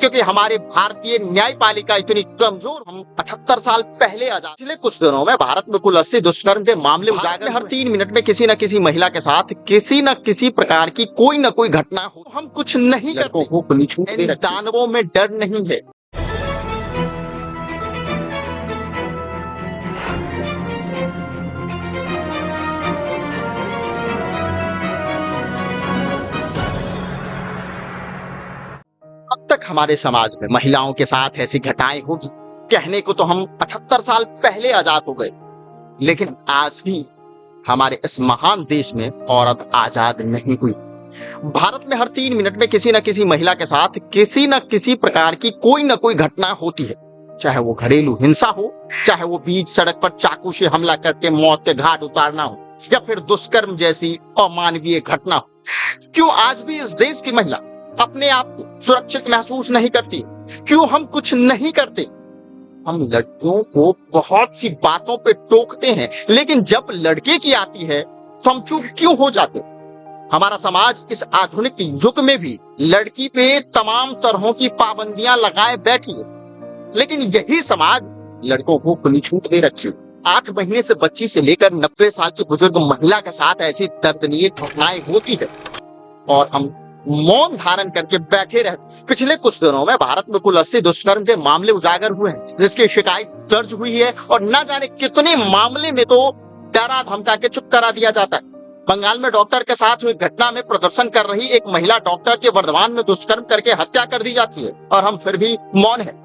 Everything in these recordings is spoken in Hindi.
क्योंकि हमारे भारतीय न्यायपालिका इतनी कमजोर। हम 78 साल पहले आजाद। पिछले कुछ दिनों में भारत में कुल 80 दुष्कर्म के मामले उजागर। हर 3 मिनट में किसी न किसी महिला के साथ किसी न किसी प्रकार की कोई न कोई घटना हो। हम कुछ नहीं करते। इन दानवों में डर नहीं है। अब तक हमारे समाज में महिलाओं के साथ ऐसी घटनाएं होगी कहने को तो हम 78 साल पहले आजाद हो गए, लेकिन आज भी हमारे इस महान देश में औरत आजाद नहीं हुई। भारत में हर 3 मिनट में किसी न किसी महिला के साथ किसी न किसी प्रकार की कोई न कोई घटना होती है, चाहे वो घरेलू हिंसा हो, चाहे वो बीच सड़क पर चाकू से हमला करके मौत के घाट उतारना हो, या फिर दुष्कर्म जैसी अमानवीय घटना हो। क्यों आज भी इस देश की महिला अपने आप को सुरक्षित महसूस नहीं करती? क्यों हम कुछ नहीं करते? हम लड़कियों को बहुत सी बातों पे टोकते हैं, लेकिन जब लड़के की आती है तो हम चुप क्यों हो जाते? हमारा समाज इस आधुनिक युग में भी लड़की पे तमाम तरहों की पाबंदियां लगाए बैठी है, लेकिन यही समाज लड़कों को खुली छूट दे रखी है। 8 महीने से बच्ची से लेकर 90 साल की बुजुर्ग महिला के साथ ऐसी दर्दनीय घटनाएं होती है और हम मौन धारण करके बैठे रहते। पिछले कुछ दिनों में भारत में कुल 80 दुष्कर्म के मामले उजागर हुए हैं, जिसकी शिकायत दर्ज हुई है और न जाने कितने मामले में तो डरा धमका के चुप करा दिया जाता है। बंगाल में डॉक्टर के साथ हुई घटना में प्रदर्शन कर रही एक महिला डॉक्टर के वर्धमान में दुष्कर्म करके हत्या कर दी जाती है और हम फिर भी मौन है।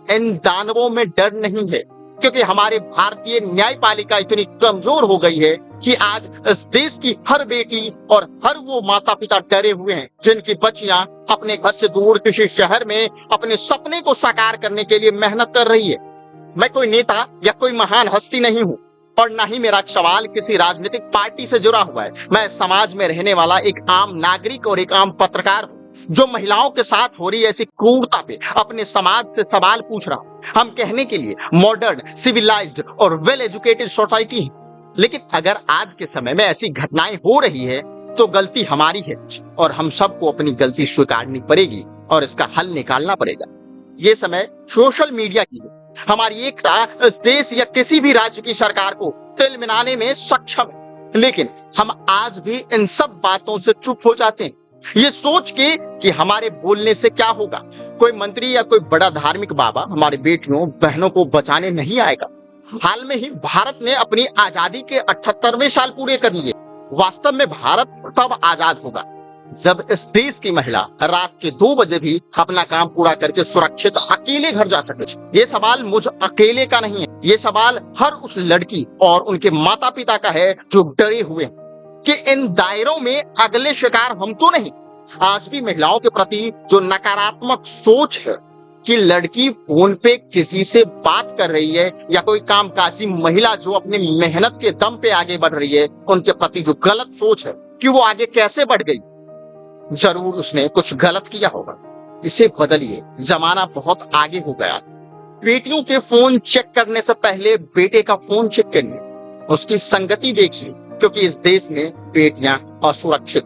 इन दानवों में डर नहीं है, क्योंकि हमारे भारतीय न्यायपालिका इतनी कमजोर हो गई है कि आज इस देश की हर बेटी और हर वो माता पिता डरे हुए हैं जिनकी बच्चियां अपने घर से दूर किसी शहर में अपने सपने को साकार करने के लिए मेहनत कर रही है। मैं कोई नेता या कोई महान हस्ती नहीं हूँ और न ही मेरा सवाल किसी राजनीतिक पार्टी से जुड़ा हुआ है। मैं समाज में रहने वाला एक आम नागरिक और एक आम पत्रकार हूँ, जो महिलाओं के साथ हो रही ऐसी क्रूरता पे अपने समाज से सवाल पूछ रहा हूं। हम कहने के लिए मॉडर्न, सिविलाइज्ड और वेल एजुकेटेड सोसाइटी है, लेकिन अगर आज के समय में ऐसी घटनाएं हो रही है तो गलती हमारी है और हम सबको अपनी गलती स्वीकारनी पड़ेगी और इसका हल निकालना पड़ेगा। ये समय सोशल मीडिया की है। हमारी एकता इस देश या किसी भी राज्य की सरकार को तिल मिलाने में सक्षम है, लेकिन हम आज भी इन सब बातों से चुप हो जाते हैं, ये सोच के कि हमारे बोलने से क्या होगा। कोई मंत्री या कोई बड़ा धार्मिक बाबा हमारी बेटियों बहनों को बचाने नहीं आएगा। हाल में ही भारत ने अपनी आजादी के 78वें साल पूरे कर लिए। वास्तव में भारत तब आजाद होगा जब इस देश की महिला रात के 2 बजे भी अपना काम पूरा करके सुरक्षित अकेले घर जा सके। ये सवाल मुझ अकेले का नहीं है, ये सवाल हर उस लड़की और उनके माता पिता का है जो डरे हुए हैं कि इन दायरों में अगले शिकार हम तो नहीं। आज भी महिलाओं के प्रति जो नकारात्मक सोच है कि लड़की फोन पे किसी से बात कर रही है या कोई कामकाजी महिला जो अपनी मेहनत के दम पे आगे बढ़ रही है, उनके प्रति जो गलत सोच है कि वो आगे कैसे बढ़ गई, जरूर उसने कुछ गलत किया होगा। इसे बदलिए, जमाना बहुत आगे हो गया। बेटियों के फोन चेक करने से पहले बेटे का फोन चेक करिए, उसकी संगति देखिए, क्योंकि इस देश में बेटियां असुरक्षित